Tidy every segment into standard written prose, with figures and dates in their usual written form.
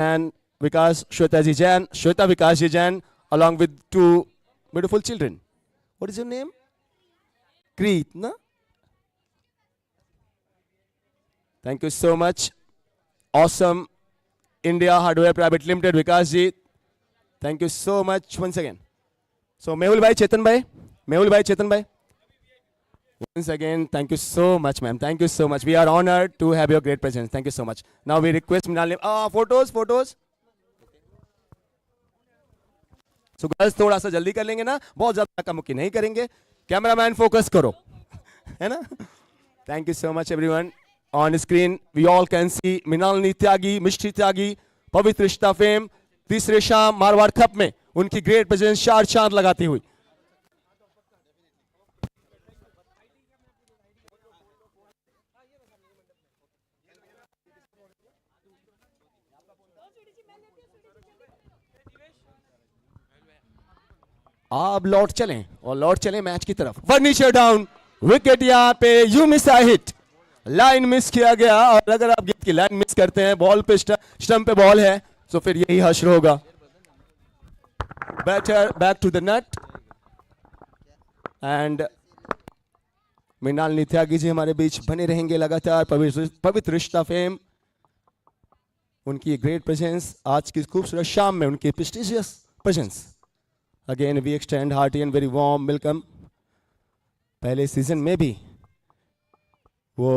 and Vikas Shweta ji Jain, Shweta Vikas ji Jain, along with two beautiful children. What is your name? Kreet, na? Thank you so much. Awesome India Hardware Private Limited, Vikas ji. Thank you so much once again. So Mehul bhai, Chetan bhai. Mehul bhai, Chetan bhai. Once again, thank you so much, ma'am. Thank you so much. We are honored to have your great presence. Thank you so much. Now we request Mrinal. Photos. So girls, थोड़ा सा जल्दी कर लेंगे ना, बहुत ज़्यादा कमुकी नहीं करेंगे. Cameraman, focus करो, है ना? Thank you so much, everyone. On screen, we all can see Mrinalini Tyagi, Mishti Tyagi, पवित्र रिश्ता फेम, तीसरे शाम मारवाड़ कप में उनकी ग्रेट प्रेजेंस चार चांद लगाती हुई. आप लौट चलें मैच की तरफ. फर्नीचर डाउन, विकेट यहां पे you miss a hit, line miss किया गया. और अगर आप गेंद की लाइन मिस करते हैं, बॉल पे स्टंप पे बॉल है, तो फिर यही हश्र होगा. Batter back to the nut and Mrinalini Tyagi ji हमारे बीच बने रहेंगे लगातार. पवित्र रिश्ता फेम, उनकी ग्रेट प्रेजेंस आज की खूबसूरत शाम में, उनकी prestigious presence. Again, we extend hearty and very warm welcome. पहले सीजन में भी वो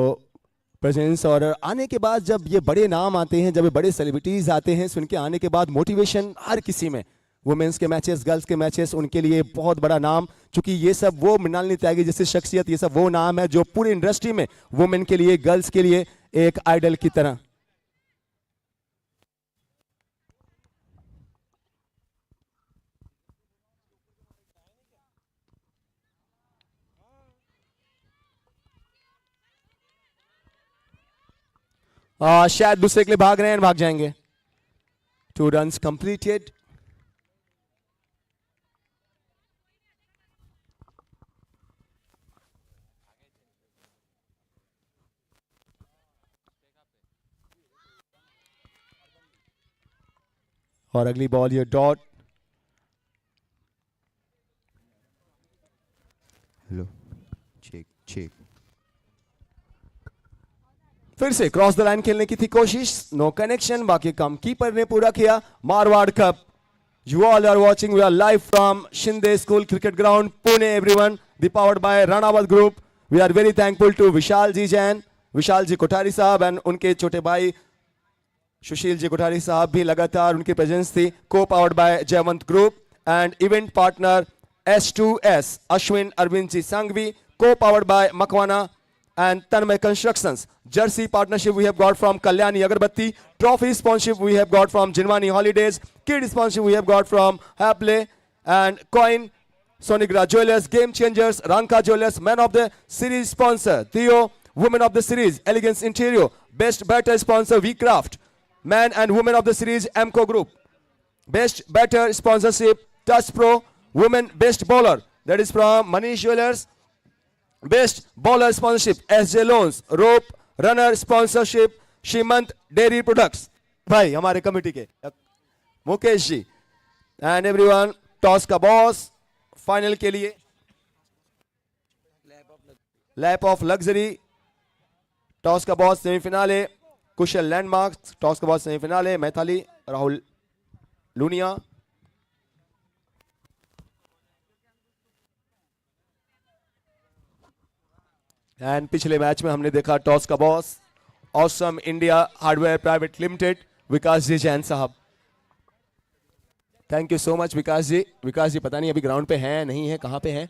प्रेजेंस, और आने के बाद जब ये बड़े नाम आते हैं, जब ये बड़े सेलिब्रिटीज आते हैं, उनके आने के बाद मोटिवेशन हर किसी में. वुमेन्स के मैचेस, गर्ल्स के मैचेस, उनके लिए बहुत बड़ा नाम. क्योंकि ये सब वो मृणालिनी त्यागी जैसी शख्सियत, ये सब वो नाम है जो पूरी इंडस्ट्री में वुमेन के लिए, गर्ल्स के लिए एक आइडल की तरह. शायद दूसरे के लिए भाग रहे हैं, भाग जाएंगे. 2 runs completed. और अगली बॉल ये डॉट. Hello, check. फिर से क्रॉस द लाइन खेलने की थी कोशिश, नो कनेक्शन. बाकी काम कीपर ने पूरा किया. Marwar cup, you all are watching, we are live from Shinde school cricket ground, Pune everyone. The powered by Ranawat group. We are very thankful to Vishal ji Jain, Vishal ji Kothari sahab, and उनके छोटे भाई सुशील जी कोठारी साहब भी लगातार उनकी प्रेजेंस थी. Co powered by Jaywant group and event partner S2S Ashwin Arvind ji Sanghvi. Co powered by Makwana and Tanmay Constructions. Jersey partnership we have got from Kalyani Agarbatti. Trophy sponsorship we have got from Jinwani Holidays. Kid sponsorship we have got from Hapley and Coin, Sonigra Jewelers, Game Changers, Ranka Jewelers. Man of the series sponsor Theo. Women of the series Elegance Interior. Best batter sponsor VCraft. Man and women of the series Amco Group. Best batter sponsorship Touch Pro. Women best bowler, that is from Manish Jewelers. Best bowler sponsorship SJ Loans. Rope runner sponsorship Shimant Dairy Products. भाई हमारे committee के Mukesh ji and everyone. Toss का boss final के लिए. Lap of luxury, toss का boss semifinale. Kushal landmark, toss का boss semifinale. Maithali Rahul Luniya. And पिछले match में हमने देखा टॉस का boss awesome India hardware private limited Vikas ji Jain sahab. Thank you so much Vikas ji. Vikas ji पता नहीं अभी ग्राउंड पे हैं नहीं है, कहां पे हैं?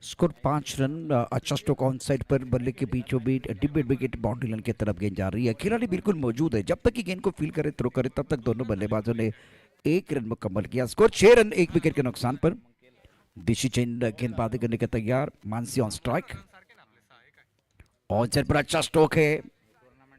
Score 5 run. अच्छा स्ट्रोक ऑन साइड पर बल्ले के बीचों बीच डिबेट विकेट बाउंड्री लाइन की तरफ गेंद जा रही है. खिलाड़ी बिल्कुल मौजूद है, जब तक कि गेंद को फील करे, थ्रो करे, तब तक दोनों बल्लेबाजों ने 1 रन मुकम्मल किया. स्कोर 6 रन 1 विकेट के नुकसान पर. दिशी चेन गेंदबाजी करने के तैयार. Mansi on strike. On side पर अच्छा स्ट्रोक है,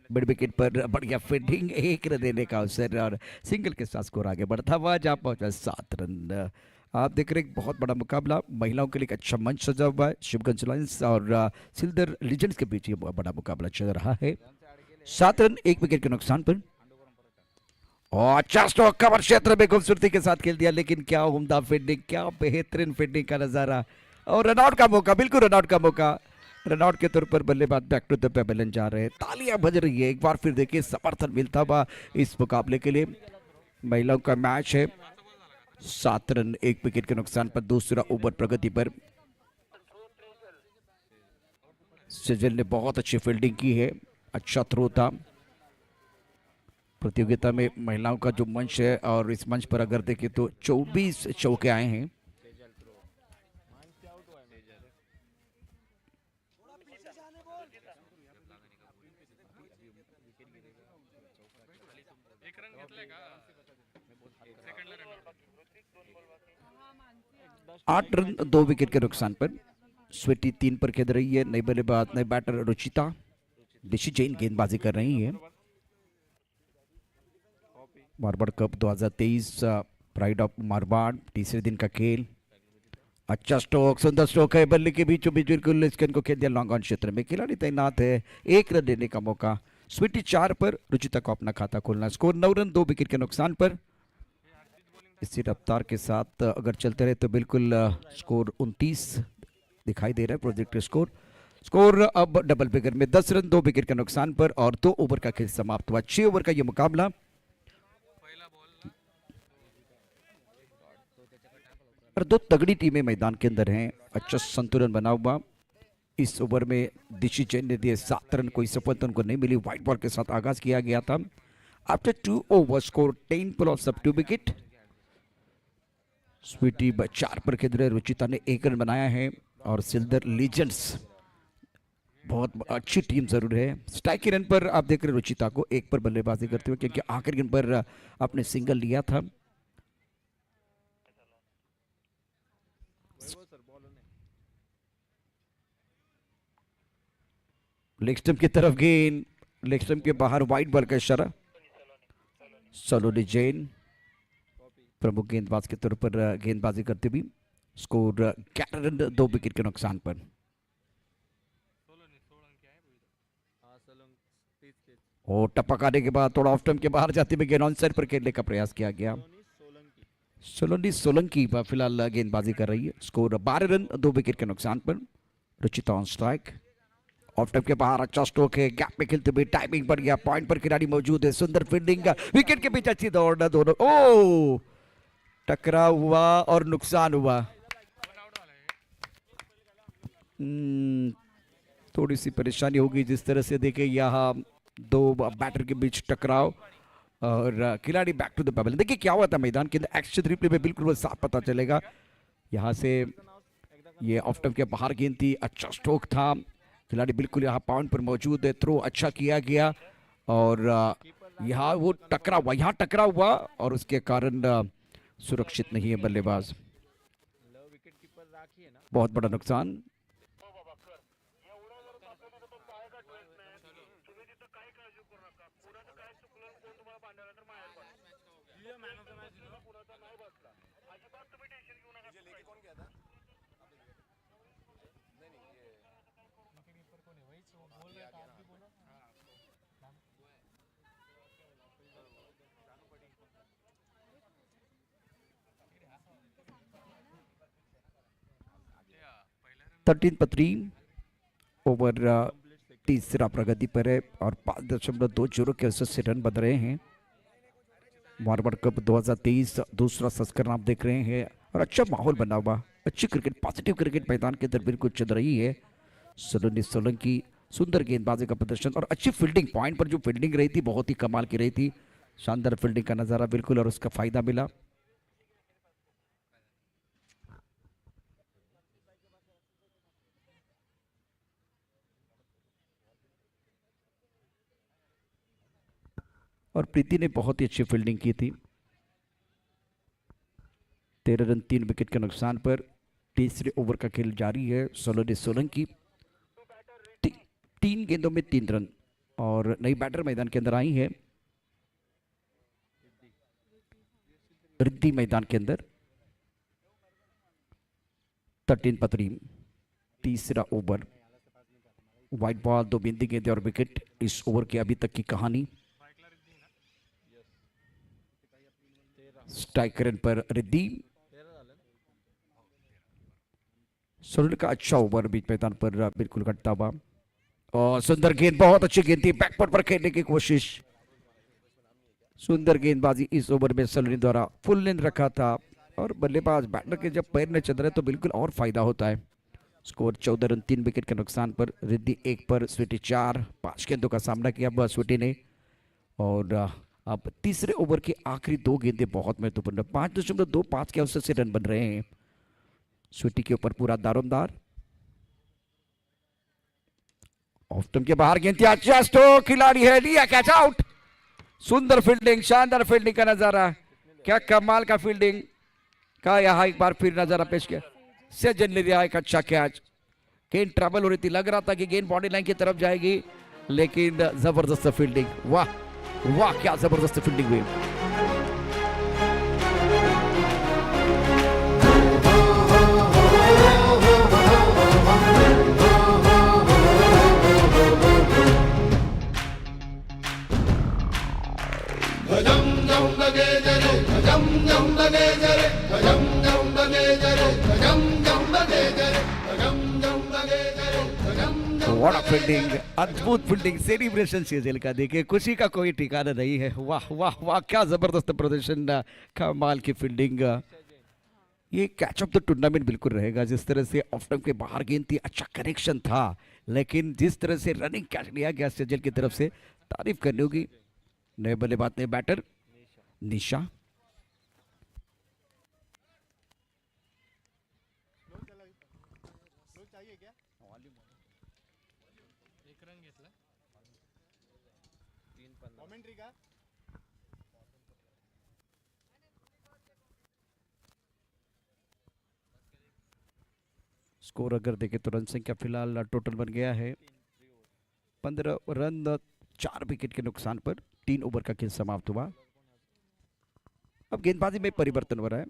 मिड विकेट पर बढ़िया फील्डिंग. 1 रन देने का अवसर और सिंगल के साथ स्कोर आगे बढ़ता हुआ, जहां पहुंचा 7 रन. आप देख रहे हैं एक बहुत बड़ा मुकाबला, महिलाओं के लिए एक अच्छा मंच सजा हुआ है। शिवगंज लायंस और सिल्दर लीजेंड्स के बीच ये बड़ा मुकाबला चल रहा है। 7 रन 1 विकेट के नुकसान पर। और अच्छा स्ट्रोक कवर क्षेत्र में खूबसूरती के साथ खेल दिया, लेकिन क्या उम्दा फील्डिंग, क्या बेहतरीन फील्डिंग का नजारा। और रनआउट का मौका, बिल्कुल रनआउट का मौका। रनआउट के तौर पर बल्लेबाज बैक टू द पेवेलियन जा रहे हैं। तालियां बज रही है, एक बार फिर देखिए समर्थन मिलता हुआ इस मुकाबले के लिए। महिलाओं का मैच है। 7 रन 1 विकेट के नुकसान पर दूसरा ओवर प्रगति पर। सेजल ने बहुत अच्छी फील्डिंग की है, अच्छा थ्रो था। प्रतियोगिता में महिलाओं का जो मंच है, और इस मंच पर अगर देखें तो 24 चौके आए हैं। आठ रन 2 विकेट के नुकसान पर। स्वीटी 3 पर खेल रही है। नई बल्लेबाज, नई बैटर रुचिता दिशी जैन गेंदबाजी कर रही है। Marwar cup 2023 pride of Marwar तीसरे दिन का खेल। अच्छा स्ट्रोक, सुंदर स्ट्रोक है, बल्ले के बीचों बीच बिल्कुल स्किन को खेल दिया लॉन्ग ऑन क्षेत्र में। खिलाड़ी तैनात है, 1 रन देने का मौका। स्वीटी 4 पर, रुचिता को अपना खाता खोलना। स्कोर 9 रन 2 विकेट के नुकसान पर। इसी रफ्तार के साथ अगर चलते रहे तो बिल्कुल स्कोर 29 दिखाई दे रहा है प्रोजेक्ट स्कोर। स्कोर अब डबल फिगर में, 10 रन 2 विकेट के नुकसान पर। और 2 ओवर का खेल समाप्त हुआ। 6 ओवर का यह मुकाबला। और 2 तगड़ी टीमें मैदान के अंदर हैं। अच्छा संतुलन बना हुआ। इस ओवर में दिशी जैन ने दिए 7 रन, कोई सफलता उनको नहीं मिली। व्हाइट बॉल के साथ आगाज किया गया था। आफ्टर 2 ओवर स्कोर 10 पर ऑफ सब 2 विकेट। स्वीटी 4 पर खेल रहे, रुचिता ने 1 रन बनाया है। और सिल्दर लीजेंड्स बहुत अच्छी टीम जरूर है। स्ट्राइक के रन पर आप देख रहे रुचिता को 1 पर बल्लेबाजी करते हुए, क्योंकि आखिरी गेंद पर आपने सिंगल लिया था। लेग स्टंप की तरफ गेंद, लेग स्टंप के बाहर वाइड बॉल का इशारा। सलोनी जैन प्रमुख गेंदबाज के तौर पर गेंदबाजी करते हुए। स्कोर 11 रन 2 विकेट के नुकसान पर। और टपक आने के बाद थोड़ा ऑफ स्टंप के बाहर जाते हुए गेंद ऑन साइड पर खेलने का प्रयास किया गया। सोलंकी सोलंकी फिलहाल गेंदबाजी कर रही है। स्कोर 12 रन 2 विकेट के नुकसान पर। Ruchita on strike. Off stump के बाहर अच्छा स्ट्रोक है, गैप में खेलते हुए टाइमिंग बढ़ गया, पॉइंट पर खिलाड़ी मौजूद है। सुंदर फील्डिंग का, विकेट के पीछे अच्छी दौड़ना दोनों। ओ टकराव हुआ और नुकसान हुआ। थोड़ी सी परेशानी होगी जिस तरह से देखे यहाँ 2 बैटर के बीच टकराव और खिलाड़ी बैक टू द पेवेलियन। देखिए क्या हुआ था मैदान के अंदर, एक्शन रिप्ले में बिल्कुल वो साफ पता चलेगा। यहाँ से ये ऑफ स्टंप के बाहर गेंद थी, अच्छा स्ट्रोक था। खिलाड़ी बिल्कुल यहाँ पॉइंट पर मौजूद है, थ्रो अच्छा किया गया। और यहाँ वो टकरा हुआ, यहाँ टकरा हुआ और उसके कारण सुरक्षित नहीं है बल्लेबाज। बहुत बड़ा नुकसान। थर्टीन पत्री ओवर तीसरा प्रगति पर है और 5.20 के औसत से रन बन रहे हैं। मारवाड़ कप 2023 दूसरा संस्करण आप देख रहे हैं और अच्छा माहौल बना हुआ, अच्छी क्रिकेट, पॉजिटिव क्रिकेट मैदान के अंदर बिल्कुल चल रही है। सलोनी सोलंकी सुंदर गेंदबाजी का प्रदर्शन और अच्छी फील्डिंग, पॉइंट पर जो फील्डिंग रही थी बहुत ही कमाल की रही थी। शानदार फील्डिंग का नजारा बिल्कुल और उसका फायदा मिला। और प्रीति ने बहुत ही अच्छी फील्डिंग की थी। 13 रन 3 विकेट के नुकसान पर तीसरे ओवर का खेल जारी है। सलोनी सोलंकी 3 गेंदों में 3 रन और नई बैटर मैदान के अंदर आई है। रिद्धि मैदान के अंदर 13 पत्री, तीसरा ओवर, व्हाइट बॉल, 2 गेंदें गेंदे और विकेट। इस ओवर की अभी तक की कहानी। स्ट्राइक रन पर रिद्धि। सोलन का अच्छा ओवर बीच मैदान पर बिल्कुल कटता हुआ, और सुंदर गेंद, बहुत अच्छी गेंद थी, बैकफुट पर खेलने की कोशिश। सुंदर गेंदबाजी इस ओवर में सोलन द्वारा, फुल लेंथ रखा था, और बल्लेबाज बैटर के जब पैर न चल रहे तो बिल्कुल और फायदा होता है। स्कोर 14 रन 3 विकेट के नुकसान पर। रिद्धि 1 पर, स्वीटी 4, 5 गेंदों का सामना किया स्वीटी ने। और अब तीसरे ओवर की आखिरी 2 गेंदें बहुत महत्वपूर्ण, 5.25 के औसत से रन बन रहे हैं। स्वीटी के ऊपर पूरा दारोमदार। ऑफ स्टंप के बाहर गेंद थी, अच्छा स्ट्रोक, खिलाड़ी है, लिया कैच आउट। सुंदर फील्डिंग, शानदार फील्डिंग का नजारा, क्या कमाल का फील्डिंग का यहाँ एक बार फिर नजारा पेश किया। सज्जन ले लिया एक अच्छा कैच। गेंद ट्रैवल हो रही थी, लग रहा था कि गेंद बॉडी लाइन की तरफ जाएगी, लेकिन जबरदस्त फील्डिंग, वाह वाह क्या जबरदस्त फील्डिंग हुई। व्हाट फील्डिंग, अद्भुत फील्डिंग, सेलिब्रेशन सीजल का देखिए, खुशी का कोई ठिकाना नहीं है। वाह वाह वाह क्या जबरदस्त प्रदर्शन, कमाल की फील्डिंग। ये कैच ऑफ द टूर्नामेंट बिल्कुल रहेगा। जिस तरह से ऑफ स्टंप के बाहर गेंद थी, अच्छा कनेक्शन था, लेकिन जिस तरह से रनिंग कैच लिया गया सज्जल की तरफ से, तारीफ करनी होगी। नए बल्लेबाज, नए बैटर, निशा। स्कोर अगर देखें तो रन संख्या फिलहाल टोटल बन गया है 15 रन 4 विकेट के नुकसान पर। 3 ओवर का खेल समाप्त हुआ। अब गेंदबाजी में परिवर्तन हो रहा है।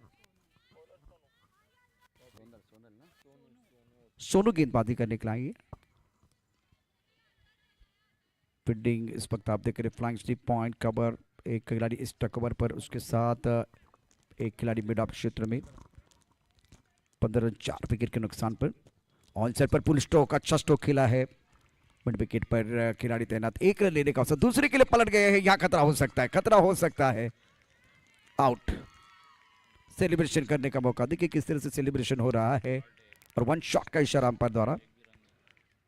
सोनू गेंदबाजी करने के लिए। फील्डिंग इस वक्त आप देख रहे हैं, फ्लाइंग स्लिप, पॉइंट कवर, एक खिलाड़ी इस कवर पर, उसके साथ एक खिलाड़ी मिड ऑफ क्षेत्र में। 15 रन 4 विकेट के नुकसान पर। ऑन साइड पर पुल स्ट्रोक, अच्छा स्ट्रोक खेला है, मिड विकेट पर खिलाड़ी तैनात, 1 रन लेने का अवसर, दूसरे के लिए पलट गए हैं, यहाँ खतरा हो सकता है, खतरा हो सकता है। आउट। सेलिब्रेशन करने का मौका, देखिए किस तरह से सेलिब्रेशन हो रहा है, और 1 शॉट का इशारा अंपायर द्वारा।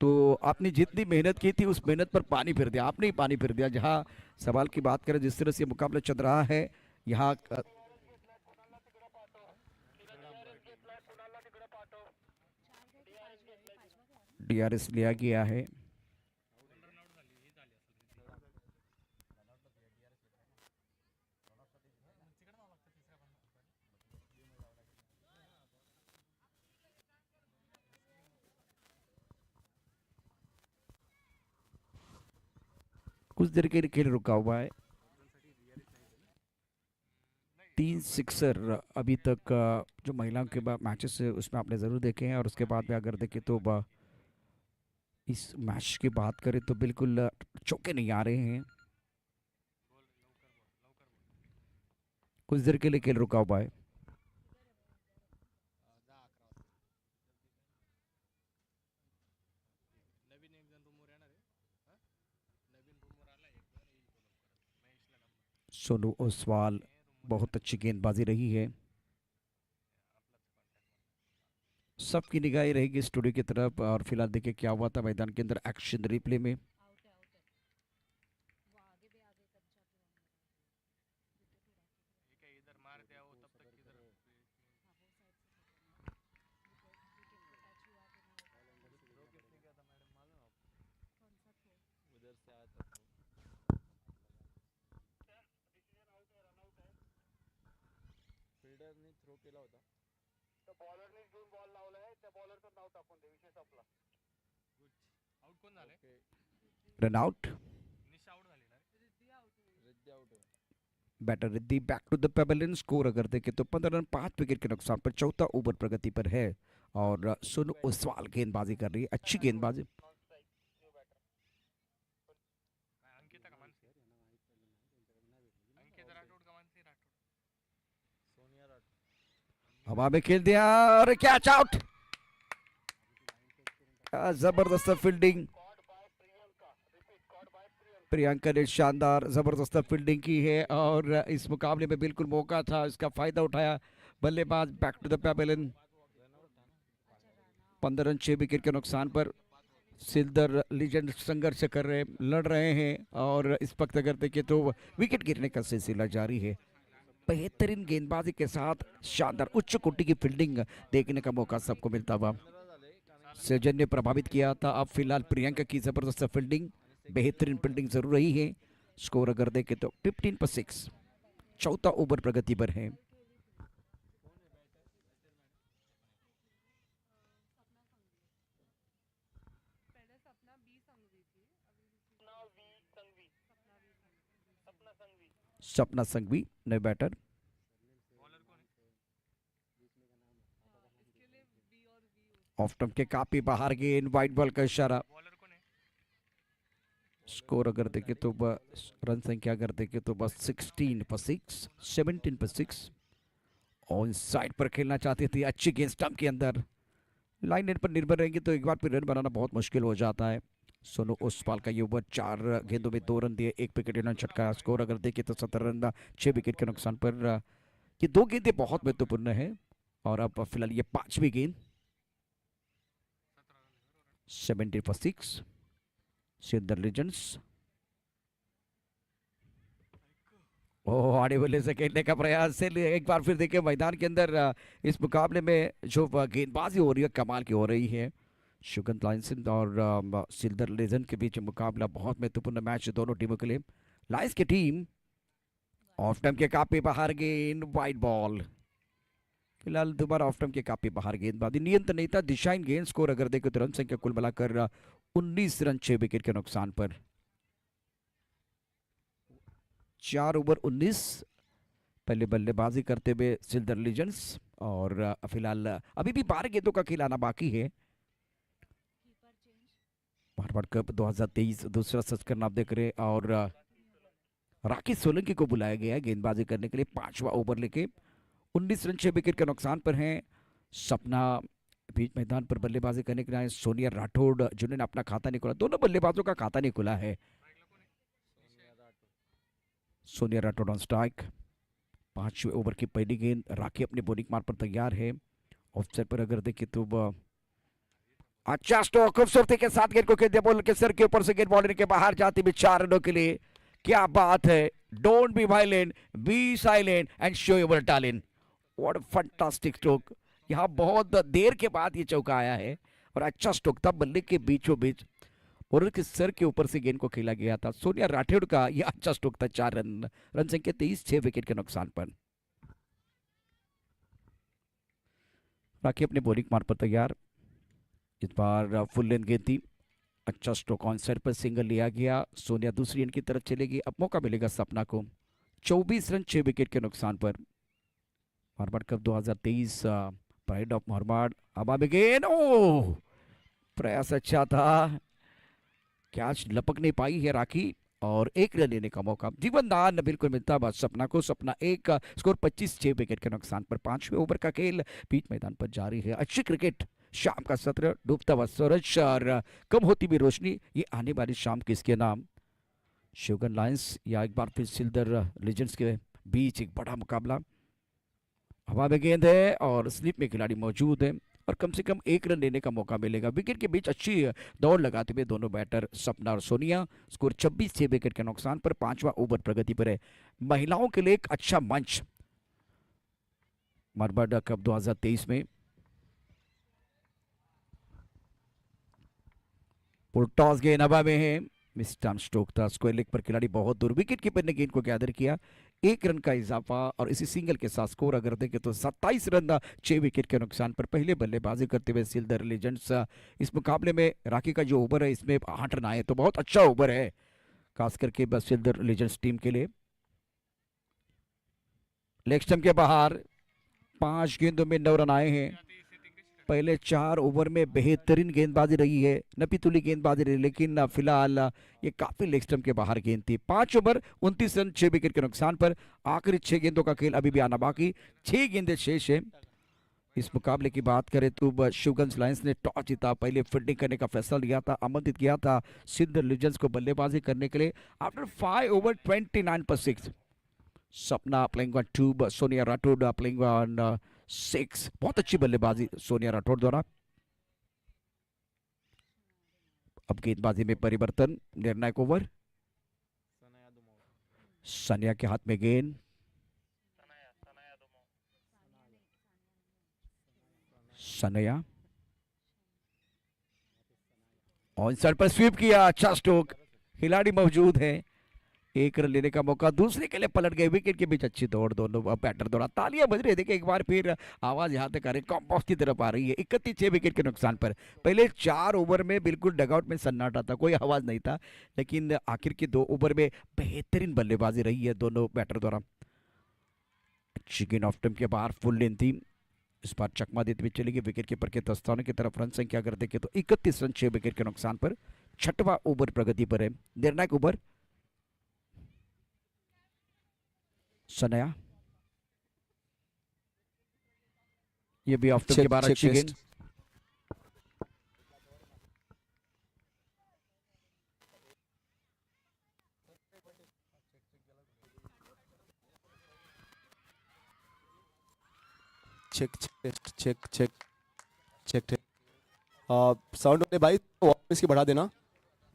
तो आपने जितनी मेहनत की थी उस मेहनत पर पानी फिर दिया, आपने ही पानी फिर दिया। जहां सवाल की बात करें, जिस तरह से मुकाबला चल रहा है यहाँ, डीआरएस लिया गया है। कुछ देर के लिए खेल रुका हुआ है। 3 सिक्सर अभी तक जो महिलाओं के मैचेस है उसमें आपने ज़रूर देखे हैं, और उसके बाद में अगर देखें तो इस मैच की बात करें तो बिल्कुल चौके नहीं आ रहे हैं। कुछ देर के लिए खेल रुका हुआ है। सोनू ओसवाल, बहुत अच्छी गेंदबाजी रही है। सबकी निगाहें रहेगी स्टूडियो की तरफ, और फिलहाल देखिए क्या हुआ था मैदान के अंदर एक्शन रिप्ले में। Run out. Batter Riddhi back to the pavilion. Score अगर देखें तो 15 रन 5 विकेट के नुकसान पर, चौथा ओवर प्रगति पर है, और सोनू ओसवाल गेंदबाजी कर रही है, अच्छी गेंदबाजी। हवा में खेल दिया और कैच आउट। क्या जबरदस्त फील्डिंग, प्रियंका ने शानदार जबरदस्त फील्डिंग की है और इस मुकाबले में बिल्कुल मौका था, इसका फायदा उठाया बल्लेबाज। Back to the pavilion, 15 run 6 wicket के नुकसान पर सिल्दर लीजेंड संघर्ष कर रहे, लड़ रहे हैं और इस वक्त अगर देखें तो विकेट गिरने का सिलसिला जारी है। बेहतरीन गेंदबाजी के साथ शानदार उच्च कोटि की फील्डिंग देखने का मौका सबको मिलता हुआ। सृजन ने प्रभावित किया था, अब फिलहाल प्रियंका की जबरदस्त फील्डिंग, बेहतरीन फील्डिंग जरूर रही है। स्कोर अगर देखें तो 15 पर 6, चौथा ओवर प्रगति पर है। सपना संघवी नए बैटर, ऑफ स्टंप के काफी बाहर गेंद, वाइट बॉल का इशारा। स्कोर अगर देखें तो रन संख्या अगर देखें तो बस 16 पर 6, 17 पर 6। ऑन साइड पर खेलना चाहती थी, अच्छी गेंद स्टंप के अंदर, लाइन एंड पर निर्भर रहेंगे तो एक बार फिर रन बनाना बहुत मुश्किल हो जाता है। सोनू ओसवाल का ये ओवर 4 गेंदों में 2 रन दिए, 1 विकेट रन छटका। स्कोर अगर देखें तो 17 रन 6 विकेट के नुकसान पर। ये 2 गेंदें बहुत महत्वपूर्ण है और अब फिलहाल ये 5वीं गेंद। 17 पर 6, सिल्दर लीजेंड्स। ओह, आने वाले से खेलने का प्रयास से एक बार फिर देखिए मैदान के अंदर इस मुकाबले में जो गेंदबाजी हो रही है कमाल की हो रही है। शुगन लायंस और सिल्दर लेजेंड के बीच मुकाबला बहुत महत्वपूर्ण मैच दोनों टीमों के लिए। लायंस की टीम ऑफ टाइम के काफी बाहर गेंद, वाइड बॉल। फिलहाल दोबारा ऑफ टाइम के काफी बाहर गेंदबाजी, नियंत्रण नहीं था, दिशाहीन गेंद। स्कोर अगर देखें तो रन संख्या कुल मिलाकर 19 रन 6 विकेट के नुकसान पर। 4 ओवर 19 पहले बल्लेबाजी करते हुए सिल्दर लीजेंड्स और फिलहाल अभी भी 12 गेंदों का खिलाना बाकी है। मारवाड़ कप 2023 दूसरा संस्करण आप देख रहे और राकेश सोलंकी को बुलाया गया है गेंदबाजी करने के लिए 5वां ओवर लेके। 19 रन 6 विकेट के नुकसान पर हैं। सपना बीच मैदान पर बल्लेबाजी करने के लिए आए। सोनिया राठौड़ जिन्होंने अपना खाता नहीं खोला, दोनों बल्लेबाजों का खाता नहीं खुला है। सोनिया राठौड़ ऑन स्ट्राइक, 5वें ओवर की पहली गेंद। राखी अपने बॉलिंग मार्ग पर तैयार है। ऑफसाइड पर अगर देखें तो अच्छा स्ट्रोक खूबसूरती के साथ गेंद को खेल दिया, बॉलर के सर के ऊपर से गेंद बॉलर के बाहर जाती हुई 4 रनों के लिए। क्या बात है, don't be violent, be silent and show your talent. What a fantastic stroke, यहाँ बहुत देर के बाद ये चौका आया है और अच्छा स्ट्रोक था, बल्ले के बीचों बीच बॉलर के सर के ऊपर से गेंद को खेला गया था। सोनिया राठौड़ का यह अच्छा स्ट्रोक था, 4 रन, रन संख्या 23, 6 विकेट के नुकसान पर। राखी अपने बॉलिंग मार्ग पर तैयार, इस बार फुल लेंथ गेंद थी, अच्छा स्ट्रोक ऑन साइड पर सिंगल लिया गया। सोनिया दूसरी एंड की तरफ चलेगी, अब मौका मिलेगा सपना को। 24 रन 6 विकेट के नुकसान पर। Marwar cup 2023 pride of Marwar. अब गेंद, ओह प्रयास अच्छा था, कैच लपक नहीं पाई है राखी और 1 रन लेने का मौका, जीवन दान बिल्कुल मिलता बस सपना को। सपना 1, स्कोर 25, 6 विकेट के नुकसान पर। 5वें ओवर का खेल बीच मैदान पर जारी है। अच्छी क्रिकेट, शाम का सत्र, डूबता हुआ सूरज और कम होती हुई रोशनी, ये आने वाली शाम किसके नाम। शुगन लायंस या एक बार फिर सिल्दर लीजेंड्स के बीच एक बड़ा मुकाबला। हवा में गेंद है और स्लिप में खिलाड़ी मौजूद है और कम से कम 1 रन लेने का मौका मिलेगा। विकेट के बीच अच्छी दौड़ लगाते हुए दोनों बैटर सपना और सोनिया। स्कोर 26, 6 विकेट के नुकसान पर। 5वां ओवर प्रगति पर है। महिलाओं के लिए एक अच्छा मंच मारवाड़ कप 2023 में। टॉस गेंद हवा में है, मिस्टाम स्ट्रोक था, स्क्वायर लेग पर खिलाड़ी बहुत दूर। विकेट कीपर ने गेंद को गैदर किया, 1 रन का इजाफा और इसी सिंगल के साथ स्कोर अगर देखें तो 27 रन 6 विकेट के नुकसान पर। पहले बल्लेबाजी करते हुए सिल्दर लीजेंड्स। इस मुकाबले में राखी का जो ओवर है इसमें 8 रन आए तो बहुत अच्छा ओवर है, खास करके बस सिल्दर लीजेंड्स टीम के लिए। लेग स्टंप के बाहर 5 गेंदों में 9 रन आए हैं। पहले 4 ओवर में बेहतरीन गेंदबाजी रही है, नपीतुली गेंदबाजी रही, लेकिन फिलहाल ये काफी लेग स्टंप के बाहर गेंद थी। 5 ओवर 29 रन 6 विकेट के नुकसान पर आखिरी 6 गेंदों का खेल अभी भी आना बाकी, 6 गेंदें शेष है। इस मुकाबले की बात करें तो शिवगंज लायंस ने टॉस जीता, पहले फील्डिंग करने का फैसला लिया था, आमंत्रित किया था सिंध लीजेंड्स को बल्लेबाजी करने के लिए। आफ्टर 5 ओवर 29 पर 6, सपना playing on 2, Sonia Rathore playing on 6। बहुत अच्छी बल्लेबाजी सोनिया राठौड़ द्वारा। अब गेंदबाजी में परिवर्तन, निर्णायक ओवर, सनिया के हाथ में गेंद, सनया ऑन साइड पर स्वीप किया, अच्छा स्ट्रोक, खिलाड़ी मौजूद है, 1 रन लेने का मौका, दूसरे के लिए पलट गए, विकेट के बीच अच्छी दौड़ दोनों बैटर द्वारा। तालियां बज रही है, देखिए एक बार फिर आवाज यहाँ तक आ रही है, कॉम्पास की तरफ आ रही है। 31 विकेट के नुकसान पर पहले 4 ओवर में बिल्कुल डगआउट में सन्नाटा था, कोई आवाज नहीं था, लेकिन आखिर के 2 ओवर में बेहतरीन बल्लेबाजी रही है दोनों बैटर द्वारा। अच्छी गेंद ऑफ स्टंप के बाहर फुल लेंथ थी, इस बार चकमा देते हुए चलेगी विकेट कीपर के दस्ताने की तरफ। रन संख्या अगर देखें तो 31 रन 6 विकेट के नुकसान पर, 6वां ओवर प्रगति पर है। निर्णायक ओवर, सनया, ये भी ऑफ स्टंप के बाहर अच्छी गेंद, check check check check check check. Sound वाले भाई इसकी बढ़ा देना।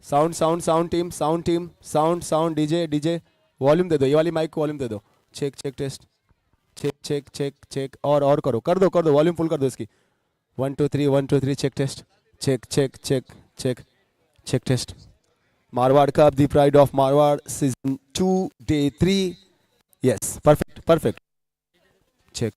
Sound sound sound team, sound team, sound sound, DJ DJ volume दे दो, ये वाली माइक को वॉल्यूम दे दो। Check check test, check check check check, और करो, कर दो वॉल्यूम फुल कर दो इसकी। 1 2 3 1 2 3 check test, check check check check check test. Marwar cup, the pride of Marwar, season 2 day 3। Yes, perfect perfect. Check.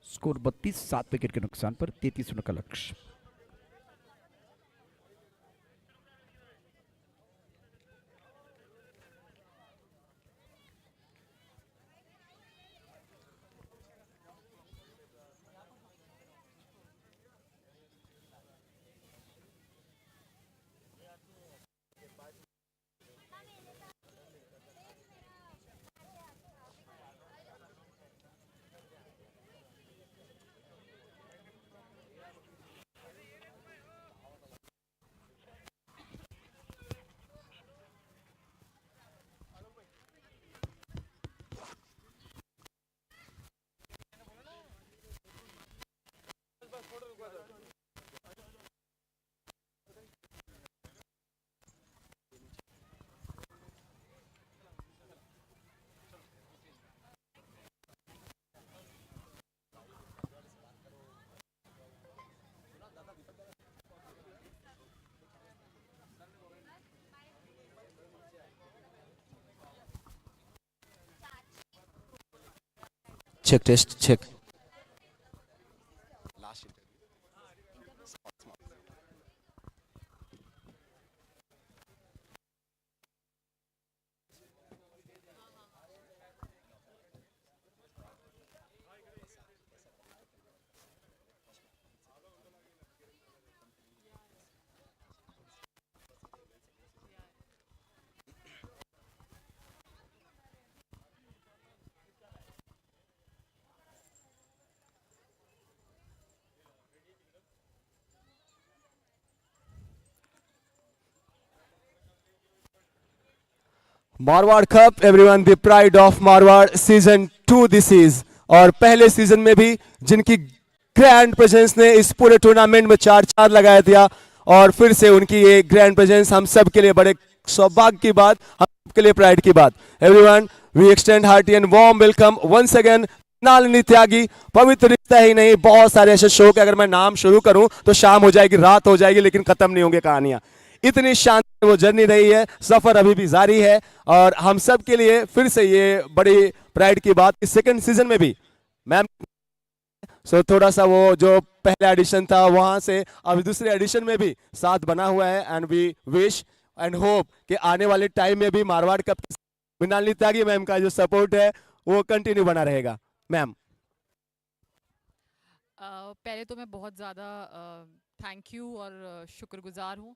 Score 32, 7 wicket के नुकसान पर 33 रनों का लक्ष्य। Check test check. Marwar cup everyone, the pride of Marwar season 2 this is. और पहले season में भी जिनकी ग्रैंड प्रेजेंस ने इस पूरे टूर्नामेंट में चार चार लगाया था, और फिर से उनकी ये ग्रैंड प्रेजेंस हम सब के लिए बड़े सौभाग्य की बात, हम सब के लिए प्राइड की बात। Everyone, we extend hearty and warm welcome once again Mrinalini Tyagi. पवित्र रिश्ता ही नहीं, बहुत सारे ऐसे शो के अगर मैं नाम शुरू करूं तो शाम हो जाएगी, रात हो जाएगी, लेकिन खत्म नहीं होंगे कहानियां। इतनी शानदार वो जर्नी रही है, सफर अभी भी जारी है, और हम सब के लिए फिर से ये बड़ी प्राइड की बात कि सेकंड सीजन में भी मैम थोड़ा सा वो जो पहला एडिशन था वहां से अभी दूसरे एडिशन में भी साथ बना हुआ है। And we wish and hope कि आने वाले टाइम में भी मारवाड़ कप मृणालिनी त्यागी मैम का जो सपोर्ट है वो कंटिन्यू बना रहेगा। मैम, पहले तो मैं बहुत ज़्यादा थैंक यू और शुक्रगुजार हूँ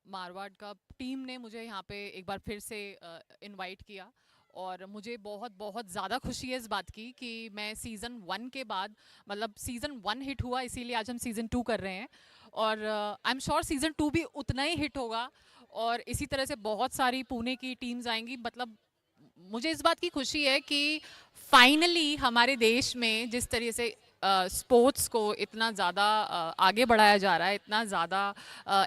मारवाड़ कप टीम ने मुझे यहाँ पे एक बार फिर से इनवाइट किया, और मुझे बहुत बहुत ज़्यादा खुशी है इस बात की कि मैं सीज़न 1 के बाद, मतलब सीज़न 1 हिट हुआ इसीलिए आज हम सीज़न 2 कर रहे हैं, और आई एम श्योर सीज़न 2 भी उतना ही हिट होगा, और इसी तरह से बहुत सारी पुणे की टीम्स आएंगी। मतलब मुझे इस बात की खुशी है कि फाइनली हमारे देश में जिस तरह से स्पोर्ट्स को इतना ज़्यादा आगे बढ़ाया जा रहा है, इतना ज़्यादा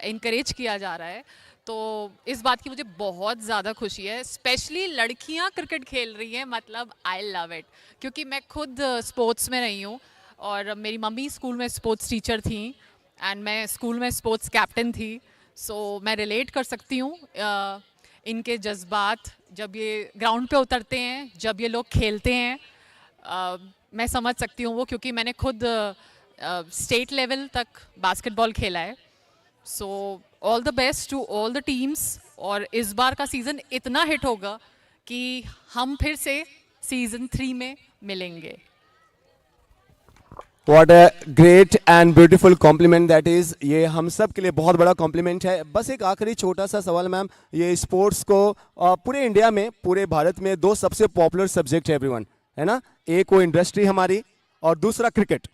इनकरेज किया जा रहा है, तो इस बात की मुझे बहुत ज़्यादा खुशी है। स्पेशली लड़कियां क्रिकेट खेल रही हैं, मतलब आई लव इट, क्योंकि मैं खुद स्पोर्ट्स में रही हूँ, और मेरी मम्मी स्कूल में स्पोर्ट्स टीचर थी, एंड मैं स्कूल में स्पोर्ट्स कैप्टन थी। सो मैं रिलेट कर सकती हूँ इनके जज्बात, जब ये ग्राउंड पे उतरते हैं, जब ये लोग खेलते हैं, मैं समझ सकती हूँ वो, क्योंकि मैंने खुद स्टेट लेवल तक बास्केटबॉल खेला है। So all the best to all the teams, और इस बार का सीज़न इतना हिट होगा कि हम फिर से सीज़न 3 में मिलेंगे। What a great and beautiful compliment that is. ये हम सब के लिए बहुत बड़ा कॉम्प्लीमेंट है। बस एक आखिरी छोटा सा सवाल मैम, ये स्पोर्ट्स को पूरे इंडिया में, पूरे भारत में दो सबसे पॉपुलर सब्जेक्ट है एवरीवन, है ना, एक वो इंडस्ट्री हमारी और दूसरा क्रिकेट,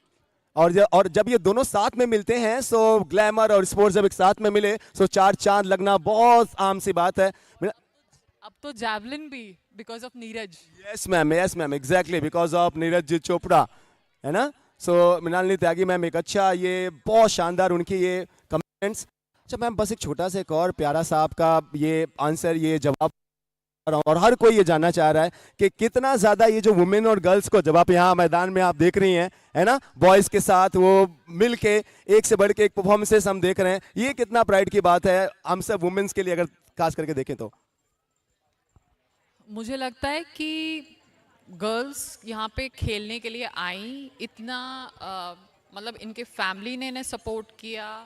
और जब ये दोनों साथ में मिलते हैं, सो ग्लैमर और स्पोर्ट्स जब एक साथ में मिले, सो चार चांद लगना बहुत आम सी बात है। अब तो जैवलिन भी because of Neeraj. Yes ma'am, exactly because of Neeraj ji Chopra, है ना। सो मृणालिनी त्यागी मैम एक अच्छा, ये बहुत शानदार उनकी ये कमेंट्स। अच्छा मैम, बस एक छोटा सा एक और प्यारा सा आपका ये आंसर, ये जवाब, और हर कोई ये जानना चाह रहा है कि कितना ज्यादा ये जो वुमेन और गर्ल्स को, जब आप यहाँ मैदान में आप देख रही हैं, है ना, बॉयज के साथ वो मिल के एक से बढ़ के एक परफॉर्मेंसेस हम देख रहे हैं, ये कितना प्राइड की बात है हम सब वुमेन्स के लिए, अगर खास करके देखें तो। मुझे लगता है कि गर्ल्स यहाँ पे खेलने के लिए आई, इतना मतलब इनके फैमिली ने इन्हें सपोर्ट किया।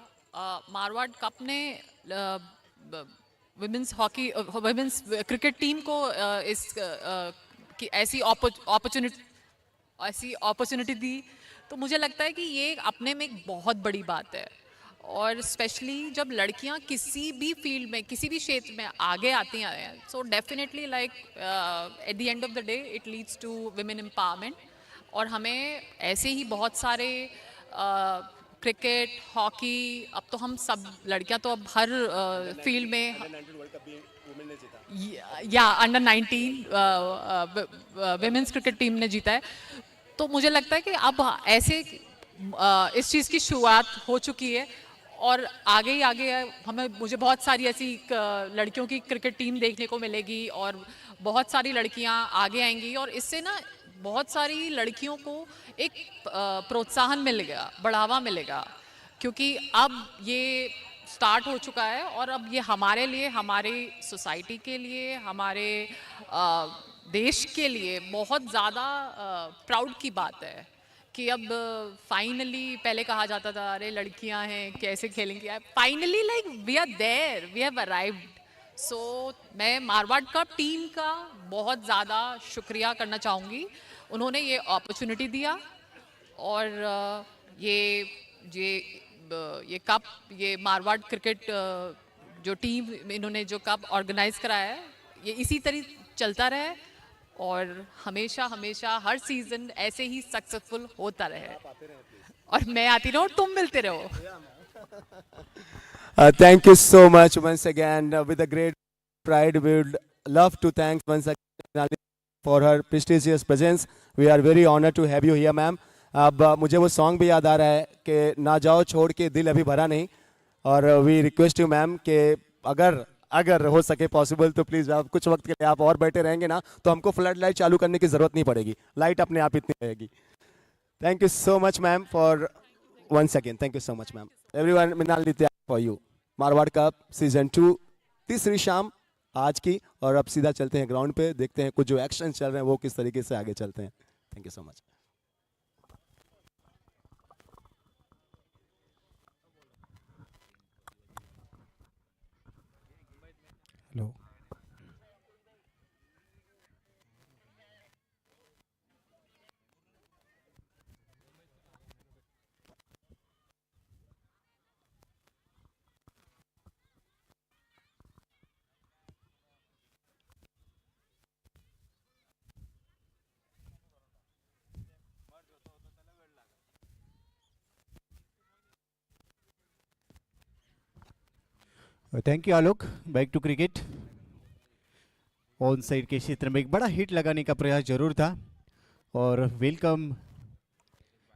मारवाड़ कप ने women's hockey, women's cricket team को की ऐसी अपॉर्चुनिटी दी, तो मुझे लगता है कि ये अपने में एक बहुत बड़ी बात है। और स्पेशली जब लड़कियां किसी भी फील्ड में, किसी भी क्षेत्र में आगे आती हैं, so definitely like at the end of the day it leads to women empowerment. और हमें ऐसे ही बहुत सारे क्रिकेट, हॉकी, अब तो हम सब लड़कियां तो अब हर फील्ड में, या अंडर 19 विमेंस क्रिकेट टीम ने जीता है। तो मुझे लगता है कि अब ऐसे इस चीज़ की शुरुआत हो चुकी है, और आगे ही आगे मुझे बहुत सारी ऐसी लड़कियों की क्रिकेट टीम देखने को मिलेगी, और बहुत सारी लड़कियां आगे आएंगी, और इससे ना बहुत सारी लड़कियों को एक प्रोत्साहन मिलेगा, बढ़ावा मिलेगा, क्योंकि अब ये स्टार्ट हो चुका है, और अब ये हमारे लिए, हमारी सोसाइटी के लिए, हमारे देश के लिए बहुत ज़्यादा प्राउड की बात है कि अब फाइनली, पहले कहा जाता था अरे लड़कियां हैं कैसे खेलेंगी, finally like we are there, we have arrived. So मैं मारवाड़ कप टीम का बहुत ज़्यादा शुक्रिया करना चाहूँगी, उन्होंने ये अपॉर्चुनिटी दिया, और ये कप, ये मारवाड़ क्रिकेट जो टीम, इन्होंने जो कप ऑर्गेनाइज कराया है, ये इसी तरह चलता रहे, और हमेशा हमेशा हर सीजन ऐसे ही सक्सेसफुल होता रहे, और मैं आती रहूं, तुम मिलते रहो। Thank you so much once again with a great Pride, we would love to thank once again Mrinalini for her prestigious presence. We are very honored to have you here, ma'am. अब मुझे वो song भी याद आ रहा है कि ना जाओ छोड़ के दिल अभी भरा नहीं, और वी रिक्वेस्ट यू मैम कि अगर अगर हो सके पॉसिबल तो प्लीज़ आप कुछ वक्त के लिए आप और बैठे रहेंगे ना तो हमको फ्लड लाइट चालू करने की ज़रूरत नहीं पड़ेगी, लाइट अपने आप इतनी रहेगी. Thank you so much ma'am for once again. Thank you so much ma'am. Everyone, Mrinalini for you. Marwar cup season 2 तीसरी शाम आज की, और अब सीधा चलते हैं ग्राउंड पे, देखते हैं कुछ जो एक्शन चल रहे हैं वो किस तरीके से आगे चलते हैं. Thank you so much. Hello. Thank you Alok. Back to cricket. On side के क्षेत्र में एक बड़ा हिट लगाने का प्रयास जरूर था, और वेलकम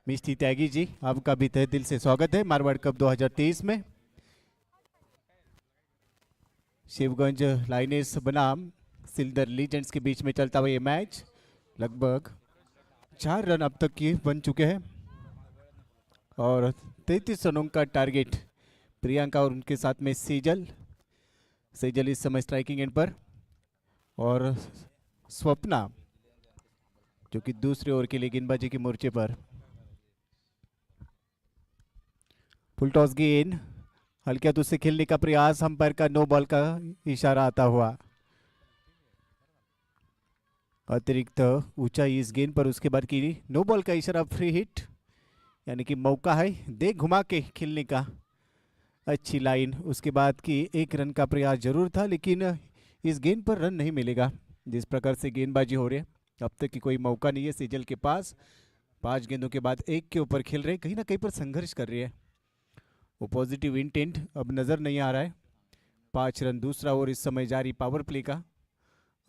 मिस्टी त्यागी जी, आपका भी तहे दिल से स्वागत है मारवाड़ कप 2023 में. शिवगंज लाइनेस बनाम सिल्दर लीजेंड्स के बीच में चलता हुआ ये मैच लगभग 4 रन अब तक के बन चुके हैं, और 33 रनों का टारगेट प्रियंका और उनके साथ में सेजल इस समय स्ट्राइकिंग एंड पर, और स्वप्ना जो कि दूसरे ओवर के लिए गेंदबाजी के मोर्चे पर. फुल टॉस गेंद हल्के हाथों से खेलने का प्रयास, अंपायर का नो बॉल का इशारा आता हुआ. अतिरिक्त ऊंचाई इस गेंद पर, उसके बाद की नो बॉल का इशारा, फ्री हिट यानी कि मौका है देख घुमा के खेलने का. अच्छी लाइन, उसके बाद की 1 रन का प्रयास जरूर था, लेकिन इस गेंद पर रन नहीं मिलेगा. जिस प्रकार से गेंदबाजी हो रही है, अब तक की कोई मौका नहीं है सेजल के पास. 5 गेंदों के बाद 1 के ऊपर खेल रहे, कहीं ना कहीं पर संघर्ष कर रही है. वो पॉजिटिव इंटेंट अब नज़र नहीं आ रहा है. 5 रन दूसरा ओवर इस समय जारी पावर प्ले का,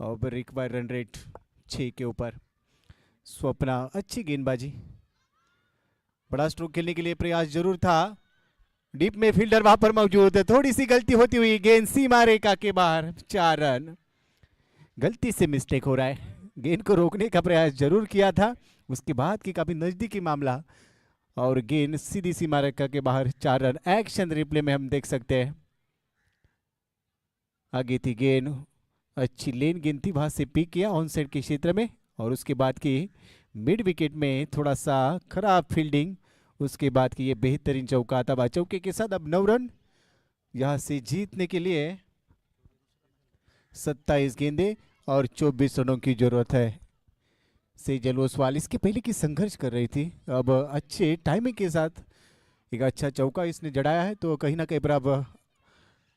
और रिक्वायर्ड रन रेट 6 के ऊपर. स्वप्ना अच्छी गेंदबाजी, बड़ा स्ट्रोक खेलने के लिए प्रयास जरूर था. डीप में फील्डर वहां पर मौजूद है, थोड़ी सी गलती होती हुई गेंद सीमा रेखा के बाहर. 4 रन. गलती से मिस्टेक हो रहा है, गेंद को रोकने का प्रयास जरूर किया था, उसके बाद की काफी नजदीकी मामला, और गेंद सीधी सीमा रेखा के बाहर. 4 रन. एक्शन रिप्ले में हम देख सकते हैं. आगे थी गेंद, अच्छी लेन गेंद थी, वहां से पिक किया ऑन साइड के क्षेत्र में, और उसके बाद की मिड विकेट में थोड़ा सा खराब फील्डिंग, उसके बाद की ये बेहतरीन चौका था. चौके के साथ अब 9 रन. यहां से जीतने के लिए 27 गेंदे और 24 रनों की जरूरत है. सेजल ओसवाल इसके पहले की संघर्ष कर रही थी, अब अच्छे टाइमिंग के साथ एक अच्छा चौका इसने जड़ाया है, तो कहीं ना कहीं पर अब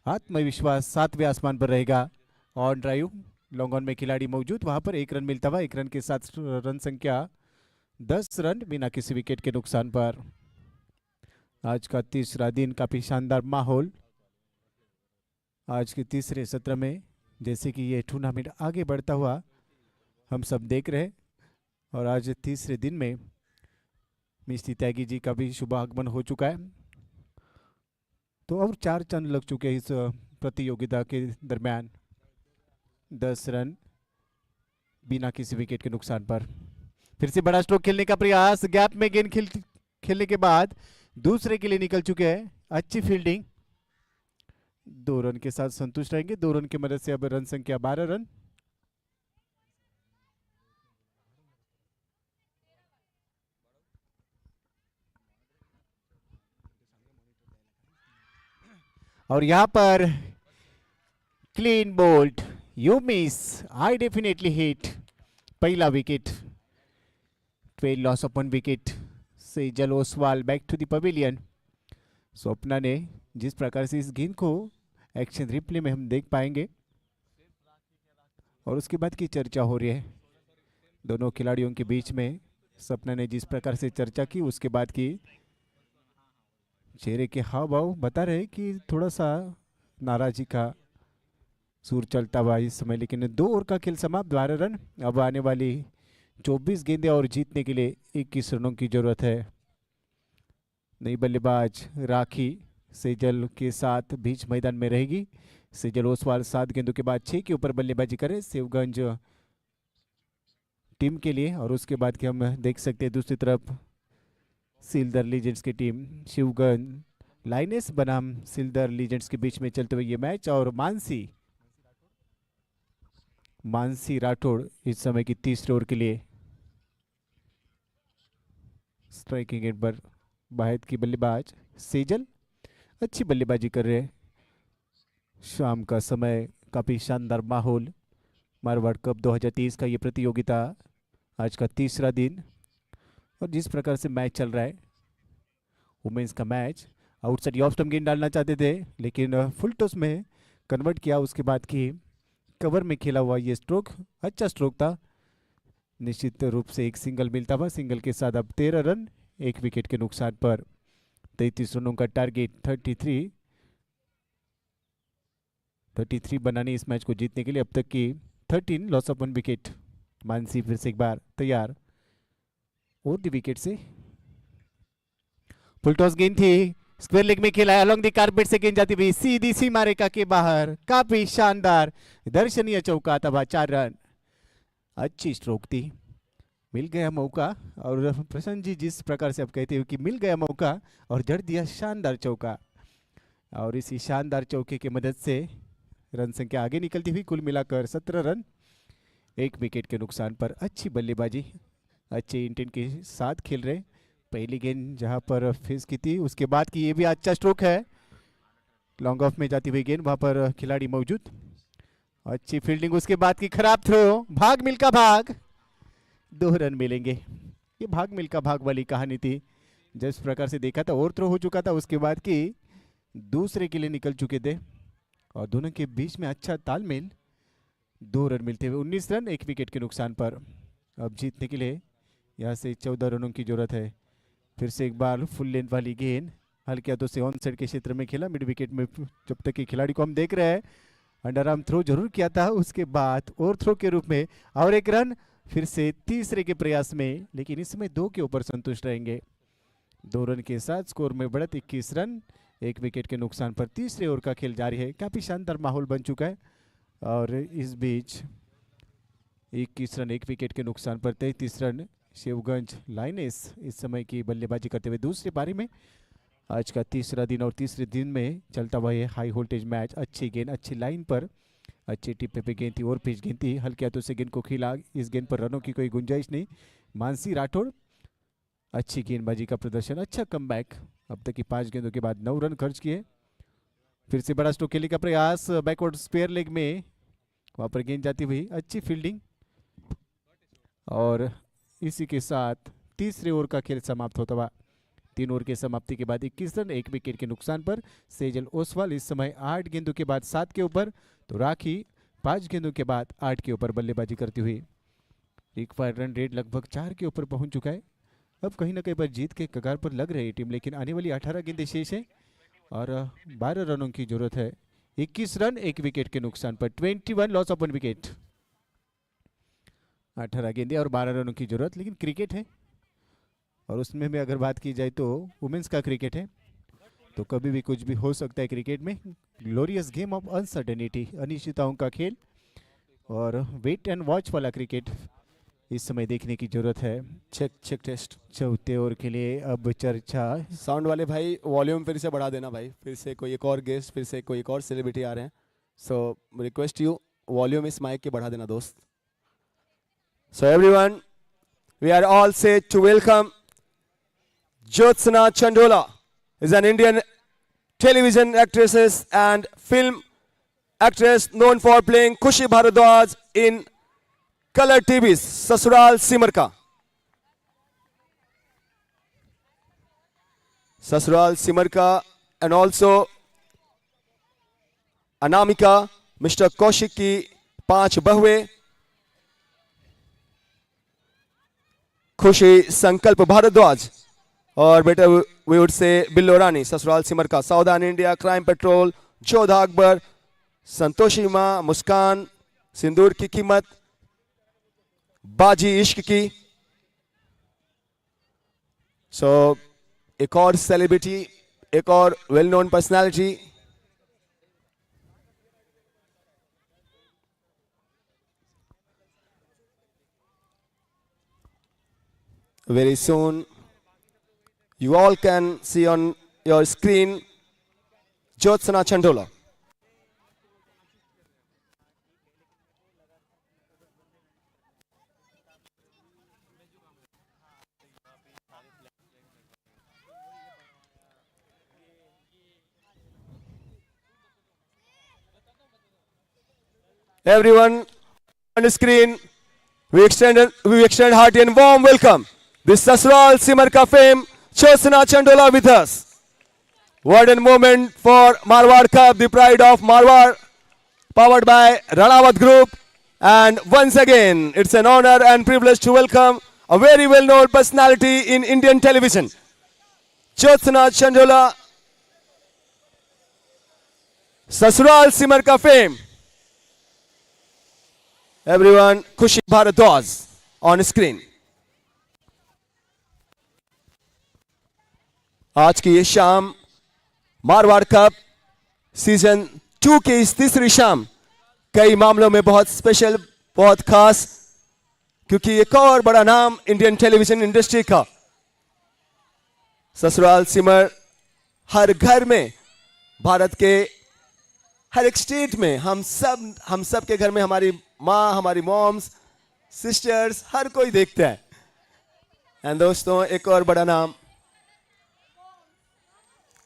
आत्मविश्वास 7वें आसमान पर रहेगा. ऑन ड्राइव लॉन्ग ऑन में खिलाड़ी मौजूद, वहां पर 1 रन मिलता हुआ. 1 रन के साथ रन संख्या 10 रन बिना किसी विकेट के नुकसान पर. आज का तीसरा दिन, काफी शानदार माहौल आज के तीसरे सत्र में, जैसे कि ये टूर्नामेंट आगे बढ़ता हुआ हम सब देख रहे हैं. और आज तीसरे दिन में मिस्टी त्यागी जी का भी शुभ आगमन हो चुका है, तो अब 4 चंद लग चुके हैं इस प्रतियोगिता के दरमियान. 10 रन बिना किसी विकेट के नुकसान पर. फिर से बड़ा स्ट्रोक खेलने का प्रयास, गैप में गेंद खेलने के बाद दूसरे के लिए निकल चुके हैं. अच्छी फील्डिंग, 2 रन के साथ संतुष्ट रहेंगे. 2 रन की मदद से अब रन संख्या 12 रन. और यहां पर clean bold, you miss, I definitely hit. पहला wicket, 12 loss of 1 wicket. Sejal Oswal back to the pavilion. Swapna ने जिस प्रकार से इस गेंद को एक्शन रिप्ले में हम देख पाएंगे, और उसके बाद की चर्चा हो रही है दोनों खिलाड़ियों के बीच में. स्वप्ना ने जिस प्रकार से चर्चा की, उसके बाद की चेहरे के हाव भाव बता रहे कि थोड़ा सा नाराजी का सूर चलता हुआ इस समय, लेकिन 2 ओवर का खेल समाप्त, 12 रन। अब आने वाली 24 गेंदें और जीतने के लिए 21 रनों की जरूरत है। नई बल्लेबाज राखी सेजल के साथ बीच मैदान में रहेगी। सेजल ओसवाल 7 गेंदों के बाद 6 के ऊपर बल्लेबाजी करे शिवगंज टीम के लिए। और उसके बाद कि हम देख सकते हैं दूसरी तरफ सिलदर लीजेंड्स की टीम शिवगंज लाइनेस बनाम सिलदर लीजेंड्स के बीच में चलते हुए ये मैच। और मानसी राठौड़ इस समय की तीसरे ओवर के लिए स्ट्राइकिंग एंड पर बाहर की बल्लेबाज सेजल अच्छी बल्लेबाजी कर रहे हैं। शाम का समय, काफी शानदार माहौल, मारवाड़ कप 2023 का ये प्रतियोगिता, आज का तीसरा दिन। और जिस प्रकार से मैच चल रहा है वुमेन्स का मैच, आउटसाइड ऑफ स्टंप गेंद डालना चाहते थे लेकिन फुल टॉस में कन्वर्ट किया। उसके बाद की कवर में खेला हुआ ये स्ट्रोक अच्छा स्ट्रोक था। निश्चित रूप से एक सिंगल मिलता हुआ, सिंगल के साथ अब 13 रन 1 विकेट के नुकसान पर 33 रनों का टारगेट। 33 बनाने इस मैच को जीतने के लिए। अब तक की 13 लॉस ऑफ 1 विकेट। मानसी फिर से एक बार तैयार और दी विकेट से फुल टॉस गेंद थी, स्क्वायर लेग में खेला है, अलोंग दी कारपेट से गेंद जाती हुई सीधी सीमा रेखा के बाहर, काफी शानदार दर्शनीय चौका था, 4 रन। अच्छी स्ट्रोक थी, मिल गया मौका। और प्रसन्न जी जिस प्रकार से आप कहते हो कि मिल गया मौका और जड़ दिया शानदार चौका, और इसी शानदार चौके की मदद से रन संख्या आगे निकलती हुई, कुल मिलाकर 17 रन 1 विकेट के नुकसान पर। अच्छी बल्लेबाजी, अच्छे इंटेंट के साथ खेल रहे। पहली गेंद जहां पर फेस की थी, उसके बाद की ये भी अच्छा स्ट्रोक है, लॉन्ग ऑफ में जाती हुई गेंद, वहां पर खिलाड़ी मौजूद, अच्छी फील्डिंग। उसके बाद की खराब थ्रो, भाग मिल्खा भाग, 2 रन मिलेंगे। ये भाग मिल्खा भाग वाली कहानी थी, जिस प्रकार से देखा था ओवर थ्रो हो चुका था, उसके बाद की दूसरे के लिए निकल चुके थे और दोनों के बीच में अच्छा तालमेल। 2 रन मिलते हुए 19 रन 1 विकेट के नुकसान पर। अब जीतने के लिए यहाँ से 14 रनों की जरूरत है। फिर से एक बार फुल लेंथ वाली गेंद, हल्के हाथों से ऑन साइड के क्षेत्र में खेला, मिड विकेट में। जब तक कि खिलाड़ी को हम देख रहे हैं, अंडर आर्म थ्रो जरूर किया था, उसके बाद ओवर थ्रो के रूप में और 1 रन फिर से तीसरे के प्रयास में, लेकिन इस समय 2 के ऊपर संतुष्ट रहेंगे। 2 रन के साथ स्कोर में बढ़त 21 रन 1 विकेट के नुकसान पर। तीसरे ओवर का खेल जारी है, काफी शानदार माहौल बन चुका है। और इस बीच 21 रन 1 विकेट के नुकसान पर 33 रन शिवगंज लाइनेस इस समय की बल्लेबाजी करते हुए दूसरी पारी में। आज का तीसरा दिन और तीसरे दिन में चलता हुआ है हाई वोल्टेज मैच। अच्छी गेंद, अच्छी लाइन पर, अच्छी टिप्पे पे गेंद थी और पिच गेंद थी, हल्के हाथों से गेंद को खिला। इस गेंद पर रनों की कोई गुंजाइश नहीं। मानसी राठौड़ अच्छी गेंदबाजी का प्रदर्शन, अच्छा कमबैक। अब तक की 5 गेंदों के बाद 9 रन खर्च किए। फिर से बड़ा स्ट्रोक खेलने का प्रयास, बैकवर्ड स्पेयर लेग में, वहां पर गेंद जाती हुई, अच्छी फील्डिंग। और इसी के साथ तीसरे ओवर का खेल समाप्त होता हुआ। 3 ओवर के समाप्ति के बाद 21 रन 1 विकेट के नुकसान पर। सेजल ओसवाल इस समय 8 गेंदों के बाद 7 के ऊपर, तो राखी 5 गेंदों के बाद 8 के ऊपर बल्लेबाजी करती हुई। रिक्वायर्ड रन रेट लगभग 4 के ऊपर पहुंच चुका है। अब कहीं ना कहीं पर जीत के कगार पर लग रही है टीम, लेकिन आने वाली 18 गेंदें शेष है और 12 रनों की जरूरत है। 21 रन 1 विकेट के नुकसान पर, 21 लॉस ऑफ 1 विकेट। 18 गेंदें और 12 रनों की जरूरत, लेकिन क्रिकेट है और उसमें भी अगर बात की जाए तो वुमेन्स का क्रिकेट है, तो कभी भी कुछ भी हो सकता है क्रिकेट में। ग्लोरियस गेम ऑफ अनसर्टेनिटी, अनिश्चितताओं का खेल और वेट एंड वॉच वाला क्रिकेट इस समय देखने की जरूरत है। Check test. चौथे ओवर के लिए अब चर्चा। साउंड वाले भाई वॉल्यूम फिर से बढ़ा देना भाई, फिर से कोई एक और गेस्ट, फिर से कोई एक और सेलिब्रिटी आ रहे हैं, सो रिक्वेस्ट यू वॉल्यूम इस माइक के बढ़ा देना दोस्त। So everyone, we are all set to welcome Jyotsna Chandola, is an Indian television actress and film actress known for playing Khushi Bharadwaj in color TVs Sasural Simar Ka. Sasural Simar Ka, and also Anamika, Mr. Kaushik की 5 बहुए, खुशी संकल्प भारद्वाज और बेटा we would say बिल्लो रानी ससुराल सिमर का, सावधान India, crime petrol, Jodha Akbar, Santoshi माँ, मुस्कान, सिंदूर की कीमत, बाजी इश्क की। सो एक और सेलिब्रिटी, एक और well known personality, very soon you all can see on your screen Jyotsna Chandola. Everyone on the screen, we extend hearty and warm welcome this Sasral Simar Ka fame, Jyotsna Chandola with us. What a moment for Marwar Cup, the pride of Marwar, powered by Ranawat Group. And once again, it's an honor and privilege to welcome a very well-known personality in Indian television, Jyotsna Chandola, Sasral Simar Ka fame. Everyone, Khushi Bharadwaj on screen. आज की ये शाम Marwar cup season 2 की इस तीसरी शाम कई मामलों में बहुत स्पेशल, बहुत खास, क्योंकि एक और बड़ा नाम इंडियन टेलीविजन इंडस्ट्री का ससुराल सिमर हर घर में, भारत के हर एक स्टेट में, हम सब के घर में हमारी माँ, हमारी मॉम्स, सिस्टर्स, हर कोई देखता है। एंड दोस्तों, एक और बड़ा नाम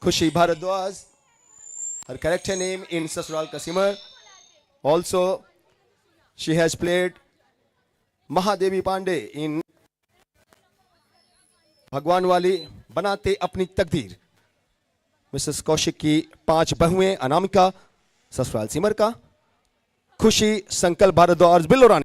Khushi Bharadwaj, her character name in Sasral Ka Simar. Also, she has played Mahadevi Pandey in भगवान वाली बनाते अपनी तकदीर। मिसेस कौशिक की 5 बहुएं, अनामिका, ससुराल सिमर का, खुशी, संकल्प भारद्वाज, बिल्लो रानी।